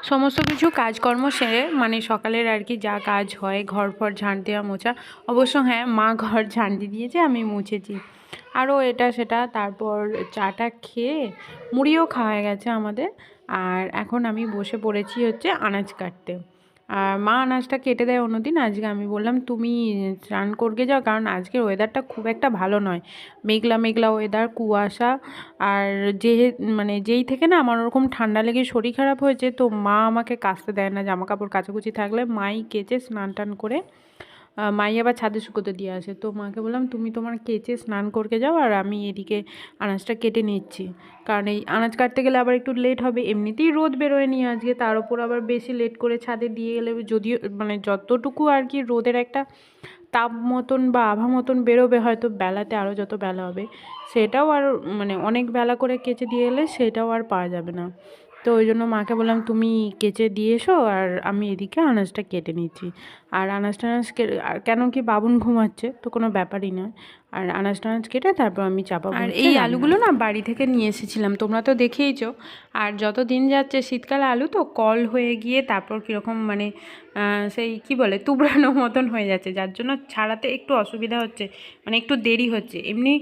সমস্ত কিছু কাজকর্ম সেরে মানে সকালের আর কি যা কাজ হয় ঘর ফর ঝাঁট দেওয়া মোছা, অবশ্য হ্যাঁ মা ঘর ঝাঁট দিয়ে দিয়েছে, আমি মুছেছি আরও এটা সেটা। তারপর চাটা খেয়ে মুড়িও খাওয়া হয়ে গেছে আমাদের। আর এখন আমি বসে পড়েছি হচ্ছে আনাজ কাটতে। আর মা আনাজটা কেটে দেয় অন্যদিন, আজকে আমি বললাম তুমি স্নান করতে যাও, কারণ আজকের ওয়েদারটা খুব একটা ভালো নয়, মেঘলা মেঘলা ওয়েদার, কুয়াশা। আর যে মানে যেই থেকে না আমার ওরকম ঠান্ডা লেগে শরীর খারাপ হয়েছে, তো মা আমাকে কাচতে দেয় না, জামা কাপড় কাচাকুচি থাকলে মাই কেচে স্নান টান করে মাই আবার ছাদে শুকোতে দিয়ে আসে। তো মাকে বললাম তুমি তোমার কেচে স্নান করতে যাও, আর আমি এদিকে আনাজটা কেটে নিচ্ছি, কারণ এই আনাজ কাটতে গেলে আবার একটু লেট হবে, এমনিতেই রোদ বেরোয়নি আজকে, তার উপর আবার বেশি লেট করে ছাদে দিয়ে গেলে যদিও মানে যতটুকু আর কি রোদের একটা তাপ মতন বা আভা মতন বেরোবে, হয়তো বেলাতে আরও যত বেলা হবে সেটাও আর মানে অনেক বেলা করে কেচে দিয়ে এলে সেটাও আর পাওয়া যাবে না। তো ওই জন্য মাকে বললাম তুমি কেচে দিয়ে এসো, আর আমি এদিকে আনাজটা কেটে নিচ্ছি। আর আনাজ টানাজ আর কেন কি বাবুন ঘুমাচ্ছে তো কোনো ব্যাপারই নয়। আর আনাজ টানাজ কেটে তারপর আমি চাপাবো। আর এই আলুগুলো না বাড়ি থেকে নিয়ে এসেছিলাম, তোমরা তো দেখেইছো। আর যত দিন যাচ্ছে শীতকালে আলু তো কল হয়ে গিয়ে তারপর কীরকম মানে সেই কি বলে তুবড়ানো মতন হয়ে যাচ্ছে, যার জন্য ছাড়াতে একটু অসুবিধা হচ্ছে, মানে একটু দেরি হচ্ছে। এমনি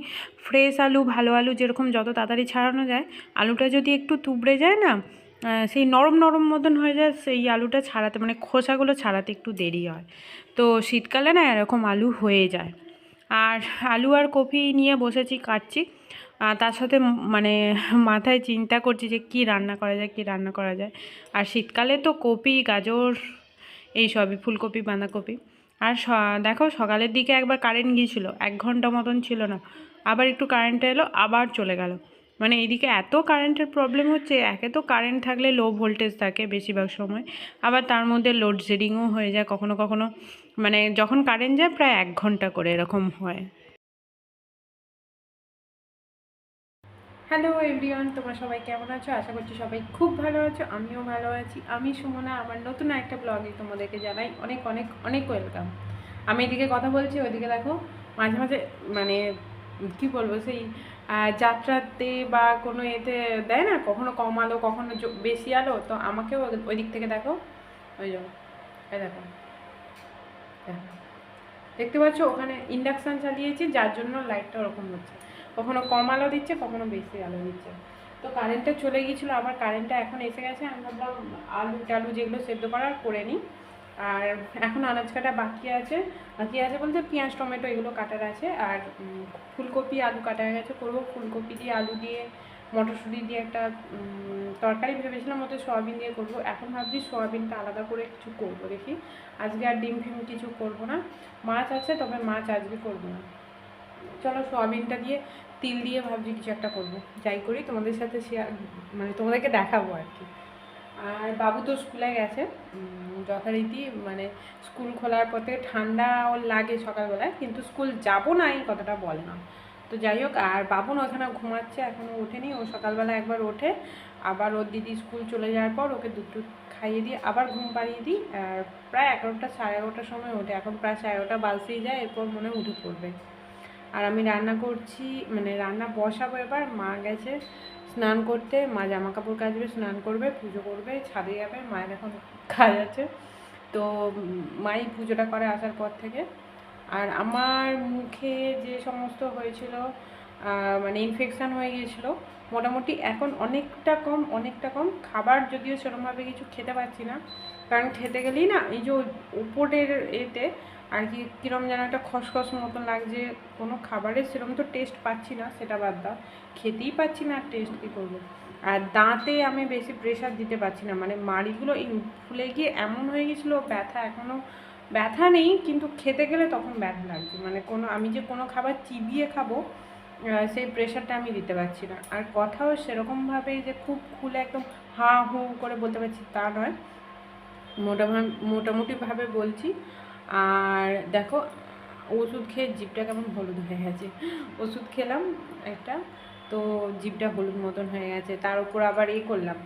ফ্রেশ আলু ভালো আলু যেরকম যত তাড়াতাড়ি ছাড়ানো যায়, আলুটা যদি একটু তুবড়ে যায় না সেই নরম নরম মতন হয়ে যায়, সেই আলুটা ছাড়াতে মানে খোসাগুলো ছাড়াতে একটু দেরি হয়। তো শীতকালে না এরকম আলু হয়ে যায়। আর আলু আর কপি নিয়ে বসেছি কাটছি, তার সাথে মানে মাথায় চিন্তা করছি যে কি রান্না করা যায়, কি রান্না করা যায়। আর শীতকালে তো কপি গাজর এই সবই, ফুলকপি বাঁধাকপি। আর দেখো সকালের দিকে একবার কারেন্ট গিয়েছিলো, 1 ঘন্টা মতন ছিল না, আবার একটু কারেন্টটা এলো আবার চলে গেল। মানে এইদিকে এত কারেন্টের প্রবলেম হচ্ছে, একে তো কারেন্ট থাকলে লো ভোল্টেজ থাকে বেশিরভাগ সময়, আবার তার মধ্যে লোডশেডিংও হয়ে যায় কখনো কখনো, মানে যখন কারেন্ট যায় প্রায় 1 ঘন্টা করে এরকম হয়। হ্যালো এভরিওয়ান, তোমরা সবাই কেমন আছো? আশা করছি সবাই খুব ভালো আছো, আমিও ভালো আছি। আমি সুমনা, আমার নতুন একটা ব্লগে তোমাদেরকে জানাই অনেক অনেক অনেক ওয়েলকাম। আমি এদিকে কথা বলছি, ওইদিকে দেখো মাঝে মাঝে মানে কি বলবো সেই যাত্রাতে বা কোনো এতে দেয় না, কখনো কম আলো কখনো বেশি আলো, তো আমাকেও ওই দিক থেকে দেখো, ওই জন্য এই দেখো দেখতে পাচ্ছ ওখানে ইন্ডাকশান চালিয়েছি, যার জন্য লাইটটা ওরকম হচ্ছে, কখনো কম আলো দিচ্ছে কখনো বেশি আলো দিচ্ছে। তো কারেন্টটা চলে গিয়েছিলো, আবার কারেন্টটা এখন এসে গেছে। আমি ভাবলাম আলু টালু যেগুলো সেদ্ধ করার করে নিই। আর এখন আনাজ কাটা বাকি আছে, বলতে পেঁয়াজ টমেটো এগুলো কাটার আছে। আর ফুলকপি আলু কাটা হয়ে গেছে, করবো ফুলকপি দিয়ে আলু দিয়ে মটরশুঁটি দিয়ে একটা তরকারি ভেবেছিলাম, মতো সয়াবিন দিয়ে করবো। এখন ভাবছি সয়াবিনটা আলাদা করে কিছু করবো, দেখি। আজকে আর ডিম ফিম কিছু করবো না, মাছ আছে তবে মাছ আজকে করবো না। চলো সয়াবিনটা দিয়ে তিল দিয়ে ভাবছি কিছু একটা করবো, যাই করি তোমাদের সাথে শেয়ার মানে তোমাদেরকে দেখাবো আর কি। আর বাবু তো স্কুলে গেছে যথারীতি, মানে স্কুল খোলার পথে ঠান্ডা ওর লাগে সকালবেলায়, কিন্তু স্কুল যাবো না এই কথাটা বলে না। তো যাই হোক, আর বাবুন ওখানে ঘুমাচ্ছে, এখনও ওঠেনি। ও সকালবেলা একবার ওঠে, আবার ওর দিদি স্কুল চলে যাওয়ার পর ওকে দুধ টুধ খাইয়ে দিয়ে আবার ঘুম পাড়িয়ে দিই। আর প্রায় 11টা সাড়ে 11টার সময় ওঠে, এখন প্রায় 11:30 বাজতেই যায়, এরপর মনে উঠে পড়বে। আর আমি রান্না করছি, মানে রান্না বসাবো এবার। মা গেছে স্নান করতে, মা জামা কাপড় কাচবে, স্নান করবে, পুজো করবে, ছাদে যাবে, মায়ের এখন কাজ আছে। তো মাই পুজোটা করে আসার পর থেকে। আর আমার মুখে যে সমস্ত হয়েছিল মানে ইনফেকশান হয়ে গিয়েছিলো, মোটামুটি এখন অনেকটা কম। খাবার যদিও সেরকমভাবে কিছু খেতে পারছি না, কারণ খেতে গেলেই না এই যে উপরের এতে আর কি কীরকম যেন একটা খসখস মতন লাগছে, কোনো খাবারের সেরকম তো টেস্ট পাচ্ছি না, সেটা বাদ দাও, খেতেই পাচ্ছি না, আর টেস্ট কী করবো। আর দাঁতে আমি বেশি প্রেশার দিতে পারছি না, মানে মাড়িগুলো ফুলে গিয়ে এমন হয়ে গেছিলো, ব্যথা এখনও ব্যথা নেই, কিন্তু খেতে গেলে তখন ব্যথা লাগছে, মানে আমি যে কোনো খাবার চিবিয়ে খাবো সেই প্রেশারটা আমি দিতে পারছি না। আর কথাও সেরকমভাবে যে খুব খুলে একদম হাঁ হু করে বলতে পারছি তা নয়, মোটামুটিভাবে বলছি। আর দেখো ওষুধ খেয়ে জিভটা কেমন হলুদ হয়ে গেছে, ওষুধ খেলাম একটা, তো জিভটা হলুদ মতন হয়ে গেছে। তার উপর আবার করলাম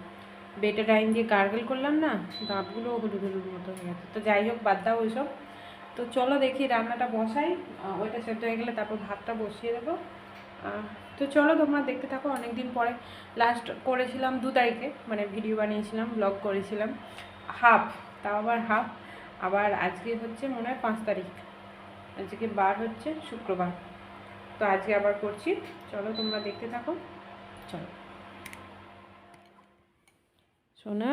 বেটাডাইন দিয়ে গার্গেল করলাম না, দাঁতগুলো হলুদ হলুদ মতো হয়ে গেছে। তো যাই হোক, বাদ দাও ওইসব। তো চলো দেখি রান্নাটা বসাই, ওইটা সেদ্ধ হয়ে গেলে তারপর ভাতটা বসিয়ে দেবো। তো চলো তোমরা দেখতে থাকো। অনেক দিন পরে লাস্ট করেছিলাম 2 তারিখে, মানে ভিডিও বানিয়েছিলাম, ব্লগ করেছিলাম হাফ, তাও আবার হাফ। আবার আজকে হচ্ছে মনে হয় 5 তারিখ, আজকে বার হচ্ছে শুক্রবার, তো আজকে আবার করছি। চলো তোমরা দেখতে থাকো। চলো সোনা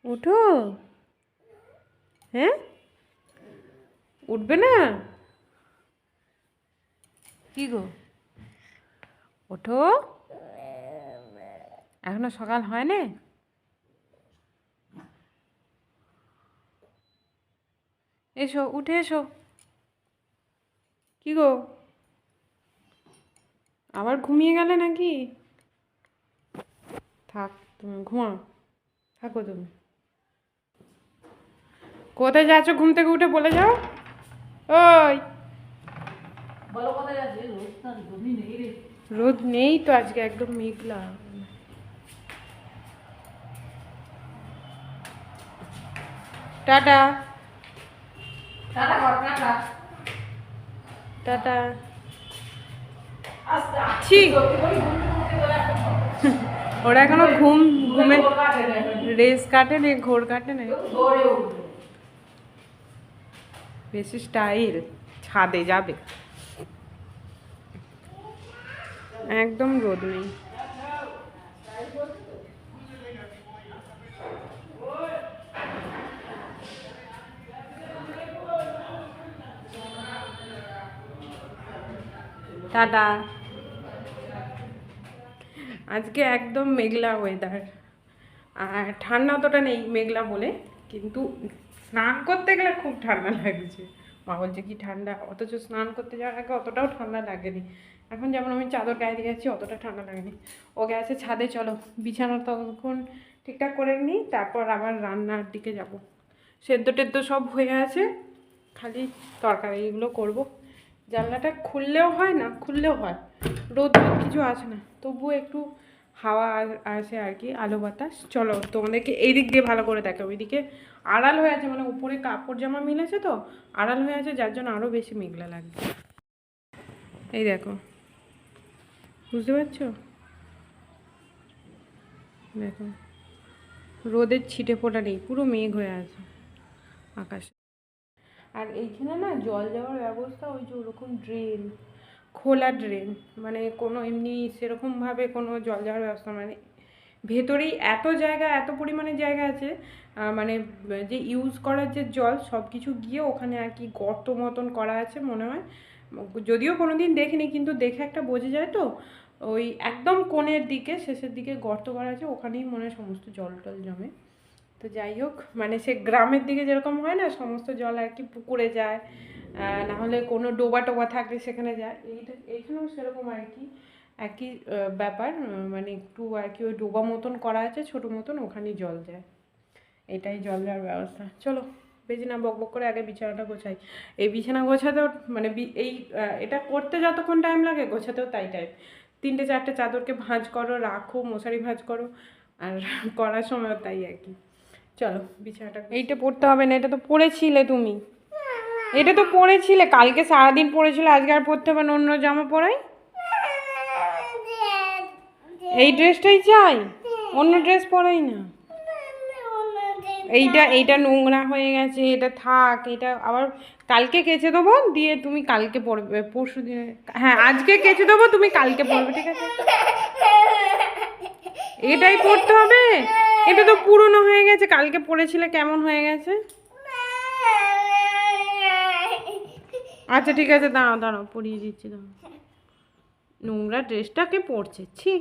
উঠো। হ্যাঁ উঠবে না? কি গো ওঠো, এখনো সকাল হয় না? এসো উঠে এসো। কি গো আবার ঘুমিয়ে গেলে নাকি? থাক তুমি ঘুমাও, থাকো তুমি। কোথায় যাচ্ছ? ঘুম থেকে উঠে বলে যাও। ওই বলো কোথায় যাচ্ছি? রোদ নেই তো আজকে, একদম মেঘলা। টাটা টাটা কর, টাটা। টাটা। আস্তে ছি আস্তে ওরা এখনো ঘুমে রেস কাটে নে, ঘোর কাটে নে। দৌড়ে উঠবে। বেশি স্টাইল, ছাদে যাবে। একদম রোদ নেই। টাটা। আজকে একদম মেঘলা ওয়েদার, আর ঠান্ডা অতটা নেই মেঘলা বলে, কিন্তু স্নান করতে গেলে খুব ঠান্ডা লাগছে। মা বলছে কি ঠান্ডা, অথচ স্নান করতে যাওয়ার আগে অতটাও ঠান্ডা লাগেনি। এখন যেমন আমি চাদর গায়ে দিয়ে যাচ্ছি অতটা ঠান্ডা লাগেনি। ও গেছে ছাদে, চলো বিছানা তখন ঠিকঠাক করে নিই, তারপর আবার রান্নার দিকে যাব। সেদ্ধ টেদ্ধ সব হয়ে আছে, খালি তরকারি এগুলো করবো। জানলাটা খুললেও হয় না খুললেও হয়, রোদ রোদ কিছু আসে না, তবুও একটু হাওয়া আসে আর কি, আলো বাতাস। চলো তোমাদেরকে এই দিক দিয়ে ভালো করে দেখো, ওইদিকে আড়াল হয়ে আছে, মানে উপরে কাপড় জামা মিলেছে তো আড়াল হয়ে আছে, যার জন্য আরও বেশি মেঘলা লাগবে। এই দেখো, বুঝতে পারছো? দেখো রোদের ছিটে ফোটা নেই, পুরো মেঘ হয়ে আছে আকাশে। আর এইখানে না জল যাওয়ার ব্যবস্থা ওই যে ওরকম ড্রেন, খোলা ড্রেন, মানে কোনো এমনি সেরকমভাবে কোনো জল যাওয়ার ব্যবস্থা মানে ভেতরেই এত জায়গা, এত পরিমাণে জায়গা আছে, মানে যে ইউজ করার যে জল সব কিছু গিয়ে ওখানে আর কি গর্ত মতন করা আছে মনে হয়। যদিও কোনো দিন দেখিনি, কিন্তু দেখে একটা বোঝা যায় তো, ওই একদম কোণের দিকে শেষের দিকে গর্ত করা আছে, ওখানেই মনে হয় সমস্ত জল টল জমে। তো যাই হোক, মানে সে গ্রামের দিকে যেরকম হয় না সমস্ত জল আর কি পুকুরে যায়, না হলে কোনো ডোবা টোবা থাকলে সেখানে যায়, এইখানেও সেরকম আর কি একই ব্যাপার, মানে একটু আর কি ওই ডোবা মতন করা আছে ছোটো মতন, ওখানেই জল যায়। এটাই জল যাওয়ার ব্যবস্থা। চলো বেশি না বক বক করে আগে বিছানাটা গোছাই। এই বিছানা গোছাতেও মানে এই এটা করতে যতক্ষণ টাইম লাগে গোছাতেও তাই টাইম। 3টে 4টে চাদরকে ভাঁজ করো, রাখো, মশারি ভাঁজ করো, আর করার সময়ও তাই আর কি। চলো বিছানাটা, এইটা পড়তে হবে না, এটা তো পরেছিলে তুমি, এটা তো পরেছিলে কালকে সারাদিন পরেছিলে, আজকে আর পরতে হবে না, অন্য জামা পরাই। এই ড্রেসটাই চাই, অন্য ড্রেস পরাই না। এইটা নোংরা হয়ে গেছে, এটা থাক, এটা আবার কালকে কেচে দেবো, দিয়ে তুমি কালকে পরবে, পরশু দিনে, হ্যাঁ আজকে কেচে দেবো, তুমি কালকে পরবে, ঠিক আছে? এটাই পরতে হবে, এটা তো পুরনো হয়ে গেছে, কালকে পরেছিলে কেমন হয়ে গেছে। আচ্ছা ঠিক আছে, দাঁড়াও দাঁড়াও পরিয়ে দিচ্ছি, দাঁড়াও। নোংরা ড্রেসটাকে পরছে, ছি।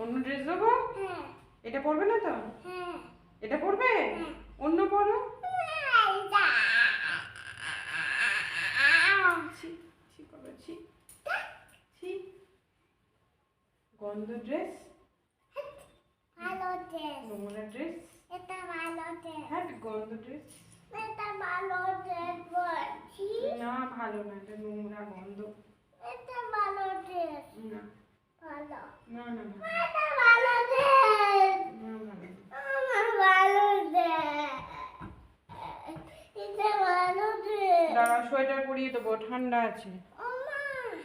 অন্য ড্রেস দেবো? এটা পরবে না তো? এটা পরবে? অন্য পরো। ছি, ছি বাবা, ছি, ছি। গন্ধ ড্রেস, নোংরা ড্রেস, হ্যাঁ গন্ধ ড্রেস। না ভালো না, এটা নোংরা গন্ধ। না না না দাঁড়াও সোয়েটার পরিয়ে পরিয়ে দেবো, ঠান্ডা আছে।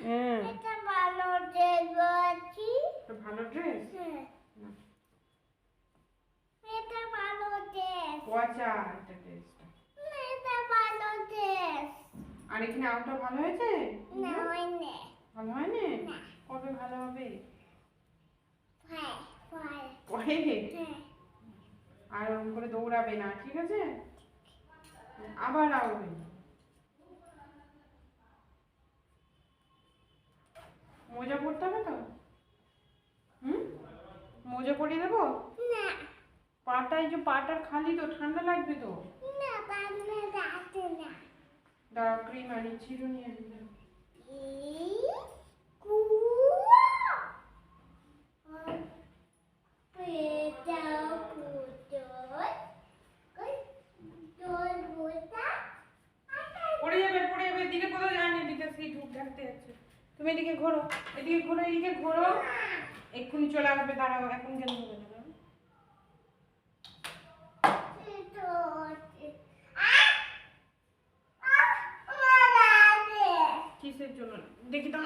হ্যাঁ এটা ভালো ড্রেস আছে। তো ভালো ড্রেস। এটা ভালো ড্রেস। পচা একটা ড্রেসটা। এটা ভালো ড্রেস। আর এখানে আউটটা ভালো হয়েছে? না হয়নি। ভালো হয়নি? কবে ভালো হবে? হ্যাঁ হ্যাঁ পরে হ্যাঁ। আর ওরকম করে দৌড়াবে না, ঠিক আছে? আবার আউটবে। মোজা পরতে হবে তো? মোজা পরিয়ে দেবো? না পাটা, এই যে পাটা খালি তো, ঠান্ডা লাগবে তো। না বানা যাচ্ছে না। দাঁড়াও, ক্রিম আনি, চিরুনি আনি। পড়ে যাবে, পড়ে যাবে। এদিকে কোথাও যায়নি, এদিকে সেই ধূপ ঢাকতে যাচ্ছে। তুমি এদিকে ঘোরো, এদিকে ঘোরো, এদিকে ঘোরো। এক্ষুনি চলে আসবে, দাঁড়াও, এখন কেন হবে না? কিসের জন্য দেখি তো?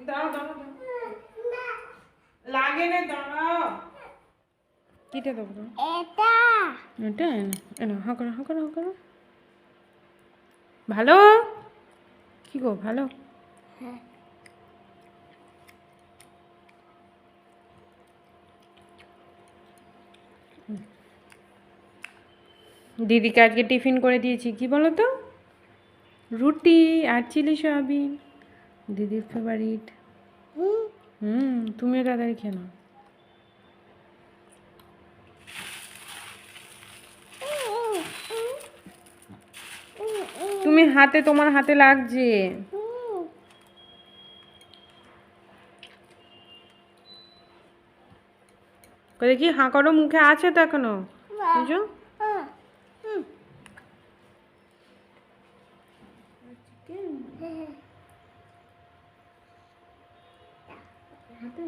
দাঁড়াও দাঁড়াও দাঁড়াও। লাগে না, দাঁড়াও। কিটা দেবো তো? এটা এটা এনো, হা করো, হা করো, হা করো। ভালো? কি গো, ভালো? দিদিকে আজকে টিফিন করে দিয়েছি, কি বলো তো? রুটি আর চিলি সয়াবিন, দিদির ফেভারিট। তুমিও তাড়াতাড়ি খেয়ে নাও। তুমি হাতে, তোমার হাতে লাগছে। দেখি, হাঁ করো, মুখে আছে তো এখনো, বুঝো? হাতে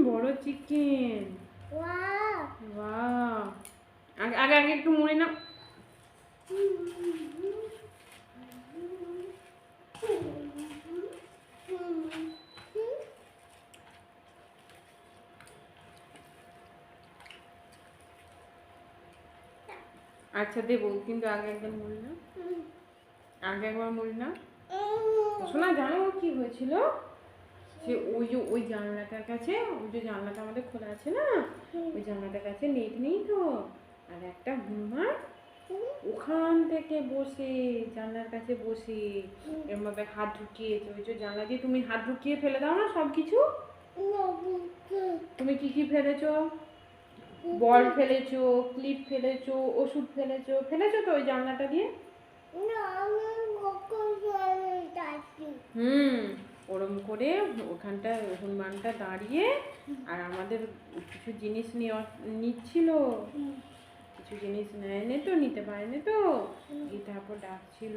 বড় চিকেন। বাহ, আগে আগে আগে একটু মুড়ি নাও। আচ্ছা দেবো, কিন্তু আগে একবার মুড়ি না, আগে একবার মুড়ি না। শোনা, জানো কি হয়েছিল? সে ওই যে ওই জানলাটার কাছে, ওই যে জানলাটা আমাদের খোলা আছে না, ওই জানলাটার কাছে নেট নেই তো, আর একটা হনুমান ওখান থেকে বসে, জানলার কাছে বসে এরমভাবে হাত ঢুকিয়েছে। ওই যে জানলা দিয়ে তুমি হাত ঢুকিয়ে ফেলে দাও না সব কিছু। তুমি কি কি ফেলেছো? বল ফেলেছো, ক্লিপ ফেলেছো, ওষুধ ফেলেছো, ফেলেছো তো ওই জানলাটা দিয়ে? ওরম করে ওখানটা হনুমানটা দাঁড়িয়ে আর আমাদের কিছু জিনিস নিচ্ছিল, কিছু জিনিস নেয়নি তো, নিতে পারেনি তো, তারপর ডাকছিল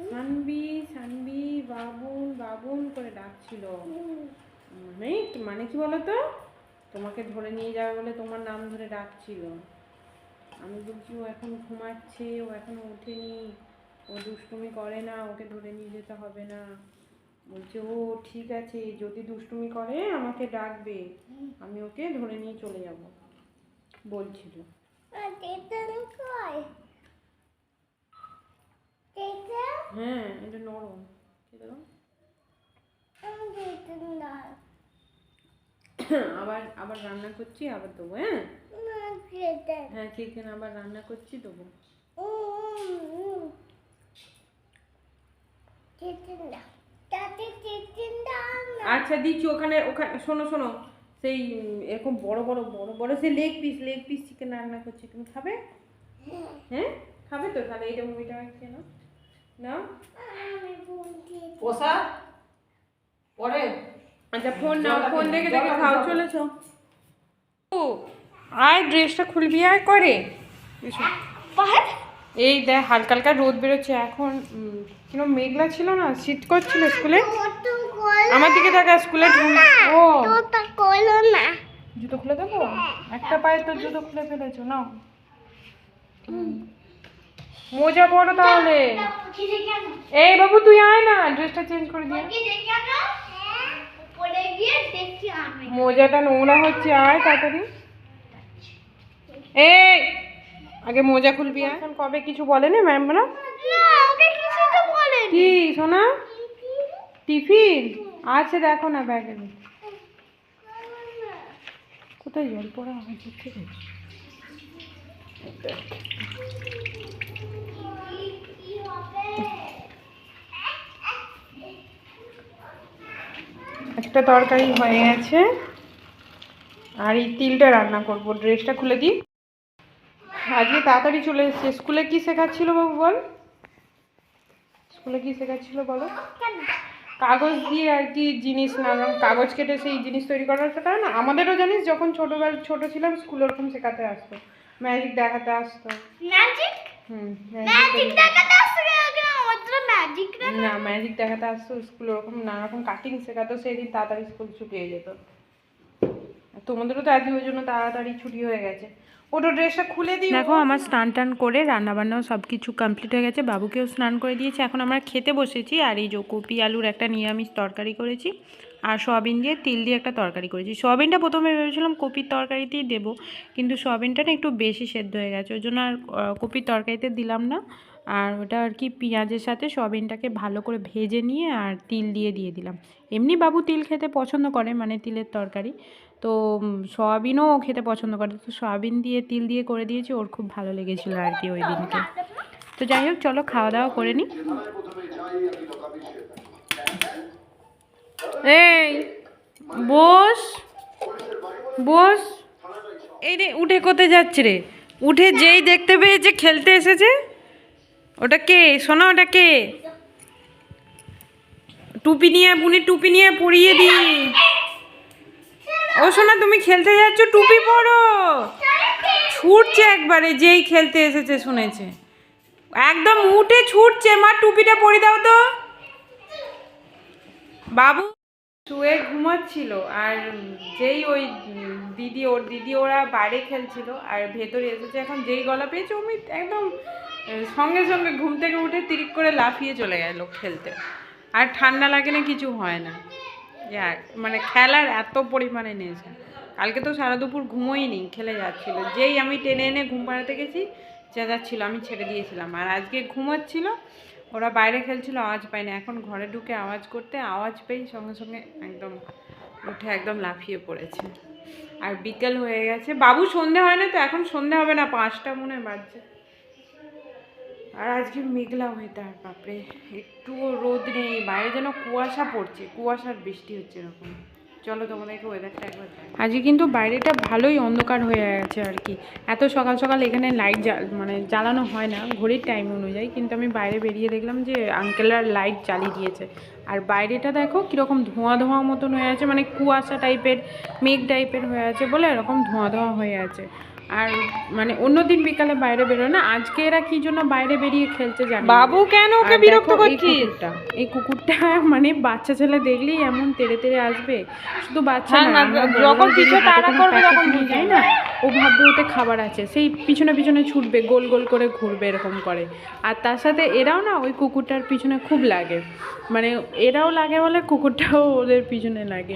সানবি সানবি, বাবুন বাবুন করে ডাকছিল। মানে মানে কি বলতো, তোমাকে ধরে নিয়ে যাবে বলে তোমার নাম ধরে ডাকছিল। আমি বলছি ও এখন ঘুমাচ্ছে, ও এখনো ওঠেনি, ও দুষ্টুমি করে না, ওকে ধরে নিয়ে যেতে হবে না। বলছে ও ঠিক আছে, যদি দুষ্টুমি করে আমাকে ডাকবে, আমি ওকে ধরে নিয়ে চলে যাব বলছিল। হ্যাঁ, এটা নরম। আবার আবার রান্না করছি, আবার দেবো। হ্যাঁ হ্যাঁ, চিকেন আবার রান্না করছি, দেবো। আচ্ছা দিচ্ছি। ওখানে ওখানে শোনো শোনো, সেই এরকম বড় বড় বড় বড় সেই লেগ পিস চিকেন রান্না করছি, তুমি খাবে? হ্যাঁ খাবে তো, তাহলে এইটা মুভিটা খেয়ে নাও। নাও। পোষা পরে। আচ্ছা ফোন নাও, ফোন দেখে দেখে খাও, চলেছ। ও আয়, ড্রেসটা খুলবি আয় করে। এসো। এই দেখ হালকা হালকা রোদ বেরোচ্ছে এখন। কিরকম মেঘলা ছিল না, শীত করছিল স্কুলে। আমার দিকে দেখা স্কুলে ও তোটা করলো না। জুতো খুলে দেবো? একটা পায়ে তো জুতো খুলে ফেলেছো না। মোজা পরো তাহলে। এই বাবু তুই আয় না, ড্রেসটা চেঞ্জ করে দিয়ে। মোজাটা নোংরা হচ্ছে, আয় তাড়াতাড়ি। এই আগে মোজা খুলবি। এখন কবে কিছু বলেনি ম্যামরা? কি সোনা? টিফিন আছে দেখো না ব্যাগের মধ্যে। কোথায় জল পড়া হয়েছে? ঠিক আছে একটা তরকারি হয়ে গেছে আর এই তিলটা রান্না করব। ড্রেসটা খুলে দিই। আজকে তাড়াতাড়ি চলে এসেছে। স্কুলে কি শেখাচ্ছিল বাবু বল? স্কুলে কি শেখাচ্ছিল বলো? কাগজ দিয়ে আর কি জিনিস, নানান কাগজ কেটে সেই জিনিস তৈরি করার শেখায় না? আমাদেরও জানিস যখন ছোট ছিলাম স্কুলে ওরকম শেখাতে আসতো, ম্যাজিক দেখাতে আসতো। ম্যাজিক? ম্যাজিক দেখাতে আসছে কেন? আমাদের ম্যাজিক না, ম্যাজিক দেখাতে আসতো স্কুলে, ওরকম নানা রকম কাটিং শেখাতো। সেই দিন তাড়াতাড়ি স্কুল ছুটি হয়ে যেত। তোমাদেরও তো আজকে ওই জন্য তাড়াতাড়ি ছুটি হয়ে গেছে। ওটা ড্রেসটা খুলে দিই। দেখো আমার স্নান টান করে রান্নাবান্নাও সব কিছু কমপ্লিট হয়ে গেছে, বাবুকেও স্নান করে দিয়েছি। এখন আমরা খেতে বসেছি। আর এই যে কপি আলুর একটা নিরামিষ তরকারি করেছি আর সয়াবিন দিয়ে তিল দিয়ে একটা তরকারি করেছি। সয়াবিনটা প্রথমে ভেবেছিলাম কপির তরকারিতেই দেবো, কিন্তু সয়াবিনটা না একটু বেশি সেদ্ধ হয়ে গেছে, ওই জন্য আর কপির তরকারিতে দিলাম না। আর ওটা আর কি পেঁয়াজের সাথে সয়াবিনটাকে ভালো করে ভেজে নিয়ে আর তিল দিয়ে দিলাম। এমনি বাবু তিল খেতে পছন্দ করে, মানে তিলের তরকারি। তো সয়াবিনও খেতে পছন্দ করে, তো সয়াবিন দিয়ে তিল দিয়ে করে দিয়েছি, ওর খুব ভালো লেগেছিলো আর কি ওই দিনকে। তো যাই হোক চলো খাওয়া দাওয়া করে নিই। এই বস বস। এই রে উঠে কোথায় যাচ্ছে রে? উঠে যেই দেখতে পেয়েছে খেলতে এসেছে। ওটা কে সোনা? ওটা কে? টুপি নিয়ে বুনি, টুপি নিয়ে পরিয়ে দি। ও সোনা তুমি খেলতে যাচ্ছ, টুপি পরো। ছুটছে একবারে যেই খেলতে এসেছে শুনেছে, একদম উঠে ছুটছে। মা টুপিটা পরিয়ে দাও তো। বাবু শুয়ে ঘুমাচ্ছিল আর যেই ওই দিদি ওরা বাইরে খেলছিল আর ভেতরে এসেছে। এখন যেই গলা পেয়েছে অমি একদম সঙ্গে সঙ্গে ঘুম থেকে উঠে তিরিক করে লাফিয়ে চলে গেল খেলতে। আর ঠান্ডা লাগে না, কিছু হয় না। মানে খেলার এত পরিমাণে নেশা। কালকে তো সারা দুপুর ঘুমোইনি, খেলে যাচ্ছিল। যেই আমি টেনে এনে ঘুম পাড়াতে গেছি চেঁচাচ্ছিল, আমি ছেড়ে দিয়েছিলাম। আর আজকে ঘুমাচ্ছিল, ওরা বাইরে খেলছিল, আওয়াজ পাইনি। এখন ঘরে ঢুকে আওয়াজ করতে, আওয়াজ পেয়ে সঙ্গে সঙ্গে একদম উঠে একদম লাফিয়ে পড়েছে। আর বিকেল হয়ে গেছে, বাবু সন্ধে হয় না তো, এখন সন্ধে হবে না, 5টা মনে হয় বাজছে। আর আজকে মেঘলা ওয়েদার, বাপরে একটুও রোদ নেই, বাইরে যেন কুয়াশা পড়ছে, কুয়াশার বৃষ্টি হচ্ছে এরকম। চলো তোমাদেরকে ওয়েদারটা একবার। আজকে কিন্তু বাইরেটা ভালোই অন্ধকার হয়ে গেছে আর কি। এত সকাল সকাল এখানে লাইট মানে জ্বালানো হয় না ঘড়ির টাইম অনুযায়ী, কিন্তু আমি বাইরে বেরিয়ে দেখলাম যে আঙ্কেলরা লাইট জ্বালিয়ে দিয়েছে। আর বাইরেটা দেখো কীরকম ধোঁয়া ধোঁয়া মতন হয়ে আছে, মানে কুয়াশা টাইপের মেঘ টাইপের হয়ে আছে বলে এরকম ধোঁয়া ধোঁয়া হয়ে আছে। আর মানে অন্যদিন বিকালে বাইরে বেরোয় না, আজকে এরা কি জন্য বাইরে বেরিয়ে খেলছে জানি। বাবু কেন ওকে বিরক্ত করছিস? এই কুকুরটা মানে বাচ্চা ছেলে দেখলেই এমন তেড়ে তেড়ে আসবে। শুধু বাচ্চা না, যখন কিছু তাড়া করবে তখন নিয়ে যায় না, ও ভাববে ওতে খাবার আছে, সেই পিছনে পিছনে ছুটবে, গোল গোল করে ঘুরবে এরকম করে। আর তার সাথে এরাও না ওই কুকুরটার পিছনে খুব লাগে, মানে এরাও লাগে বলে কুকুরটাও ওদের পিছনে লাগে।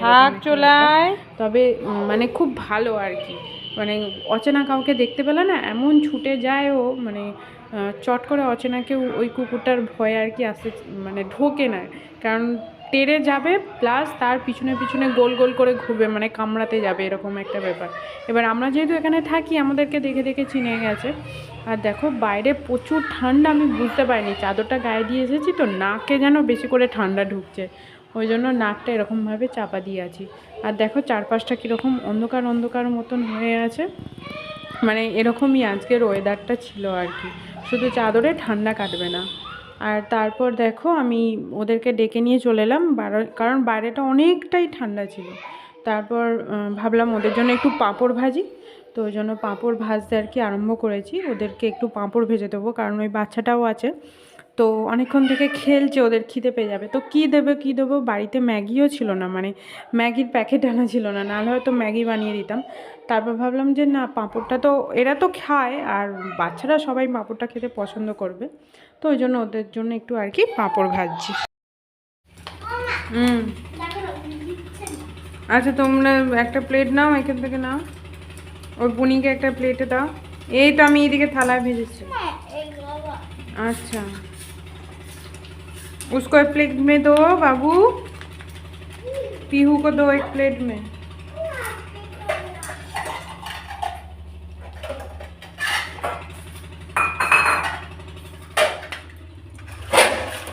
চলায় তবে মানে খুব ভালো আর কি, মানে অচেনা কাউকে দেখতে পেলে না এমন ছুটে যায় ও, মানে চট করে অচেনাকেও ওই কুকুরটার ভয়ে আর কি আসতে মানে ঢোকে না, কারণ তেড়ে যাবে প্লাস তার পিছনে পিছনে গোল গোল করে ঘুরবে, মানে কামড়াতে যাবে এরকম একটা ব্যাপার। এবার আমরা যেহেতু এখানে থাকি আমাদেরকে দেখে দেখে চিনে গেছে। আর দেখো বাইরে প্রচুর ঠান্ডা, আমি বুঝতে পারিনি, চাদরটা গায়ে দিয়ে এসেছি তো নাকে যেন বেশি করে ঠান্ডা ঢুকছে, ওই জন্য নাকটা এরকমভাবে চাপা দিয়ে আছি। আর দেখো চারপাশটা কীরকম অন্ধকার অন্ধকার মতন হয়ে আছে, মানে এরকমই আজকের ওয়েদারটা ছিল আর কি, শুধু চাদরে ঠান্ডা কাটবে না। আর তারপর দেখো আমি ওদেরকে ডেকে নিয়ে চলে এলাম, কারণ বাইরেটা অনেকটাই ঠান্ডা ছিল। তারপর ভাবলাম ওদের জন্য একটু পাঁপড় ভাজি, তো ওই জন্য পাঁপড় ভাজতে আর কি আরম্ভ করেছি। ওদেরকে একটু পাঁপড় ভেজে দেবো, কারণ ওই বাচ্চাটাও আছে, তো অনেকক্ষণ থেকে খেলছে, ওদের খিদে পেয়ে যাবে। তো কী দেবো, বাড়িতে ম্যাগিও ছিল না, মানে ম্যাগির প্যাকেট আনা ছিল না, নাহলে হয়তো ম্যাগি বানিয়ে দিতাম। তারপর ভাবলাম যে না, পাঁপড়টা তো এরা তো খায়, আর বাচ্চারা সবাই পাঁপড়টা খেতে পছন্দ করবে, তো ওই জন্য ওদের জন্য একটু আর কি পাঁপড় ভাজছি। আচ্ছা, তোমরা একটা প্লেট নাও, এখান থেকে নাও, ওই পুনিকে একটা প্লেটে দাও। এই তো আমি এইদিকে থালায় ভেজেছি। अच्छा, उसको एक प्लेट में दो बाबू, पीहू को दो एक प्लेट में।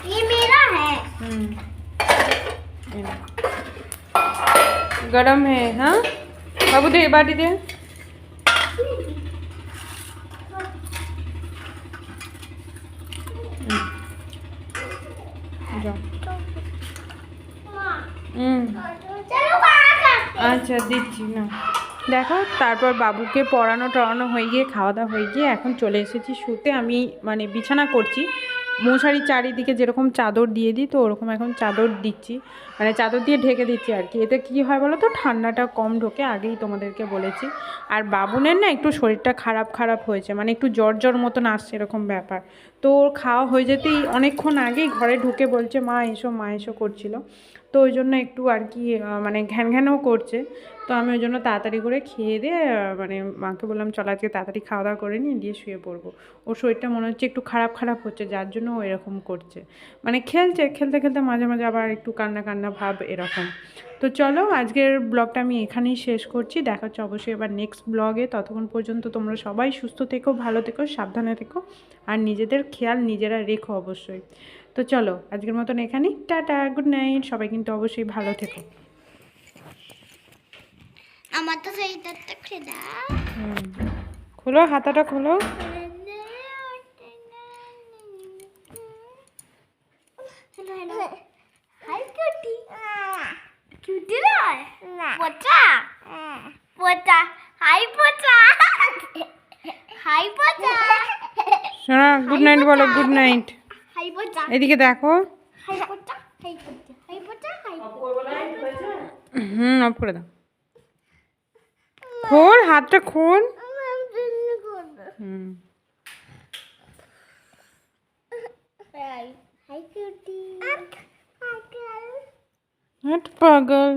ये मेरा है। गरम है। हाँ बाबू, दे बाटी दे। चलो बाहर करते हैं। আচ্ছা দিচ্ছি না। দেখো, তারপর বাবুকে পড়ানো টড়ানো হয়ে গিয়ে, খাওয়া দাওয়া হয়ে গিয়ে এখন চলে এসেছি শুতে। আমি মানে বিছানা করছি, মশারির চারিদিকে যেরকম চাদর দিয়ে দিই, তো ওরকম এখন চাদর দিচ্ছি, মানে চাদর দিয়ে ঢেকে দিচ্ছি আর কি। এতে কী হয় বলো তো, ঠান্ডাটা কম ঢোকে, আগেই তোমাদেরকে বলেছি। আর বাবুনের না একটু শরীরটা খারাপ হয়েছে, মানে একটু জ্বর মতন আসছে, এরকম ব্যাপার। তো ওর খাওয়া হয়ে যেতেই অনেকক্ষণ আগেই ঘরে ঢুকে বলছে মা এসো করছিল, তো ওই জন্য একটু আর কি মানে ঘ্যানও করছে। তো আমি ওই জন্য তাড়াতাড়ি করে খেয়ে দিয়ে মানে মাকে বললাম চল আজকে তাড়াতাড়ি খাওয়া দাওয়া করে নিয়ে দিয়ে শুয়ে পড়বো। ওর শরীরটা মনে হচ্ছে একটু খারাপ হচ্ছে, যার জন্য ও এরকম করছে, মানে খেলতে মাঝে আবার একটু কান্না ভাব এরকম। তো চলো, আজকের ব্লগটা আমি এখানেই শেষ করছি। দেখা হচ্ছে অবশ্যই এবার নেক্সট ব্লগে। ততক্ষণ পর্যন্ত তোমরা সবাই সুস্থ থেকো, ভালো থেকো, সাবধানে থেকো, আর নিজেদের খেয়াল নিজেরা রেখো অবশ্যই। তো চলো, আজকের মতন এখানেই, টাটা, গুড নাইট, সবাই কিন্তু অবশ্যই ভালো থেকো। আমার তো সেই তত্ত্ব খেদা। খোলো, হাতাটা খোলো। High cutie. কিউটি নয়, পচা পচা। হাই পচা, হাই পচা। শোনা, গুড নাইট বলো, গুড নাইট। হাই পচা, এদিকে দেখো। হাই পচা, হাই পচা, হাই পচা, হাই অফ করে দাও। খোল, হাতটা খোল। High cutie. হট পাগল।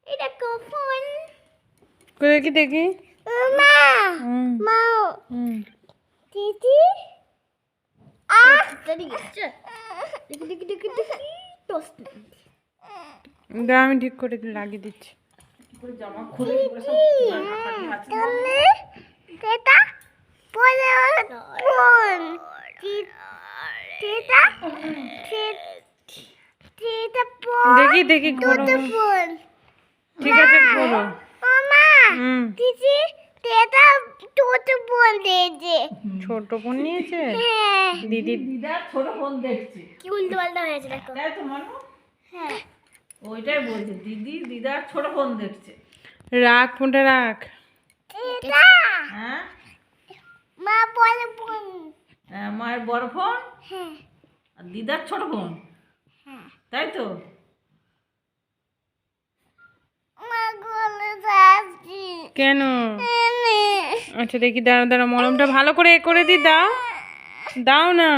এটা কখন? দেখি। মা, মা, দিদি। দাও, আমি ঠিক করে লাগিয়ে দিচ্ছি। দেখি ঘোরো। ঠিক আছে, ঘোরো। ছোট বোন নিয়েছে দিদি। দিদার ছোট ফোন দেখছে, কি উল্টো পাল্টা হয়েছে দেখো। তাই তো মানু? হ্যাঁ, ওইটাই বলছে, দিদার ছোট ফোন দেখছে। রাখ, ফোনটা রাখ। হ্যাঁ, মা বলে বোন। মায়ের বড় ফোন হ্যাঁ, আর দিদার ছোট ফোন, তাই তো? মা গলে যাচ্ছি কেন? আচ্ছা দেখি, দাঁড়া মলমটা ভালো করে এ করে দি, দাও না।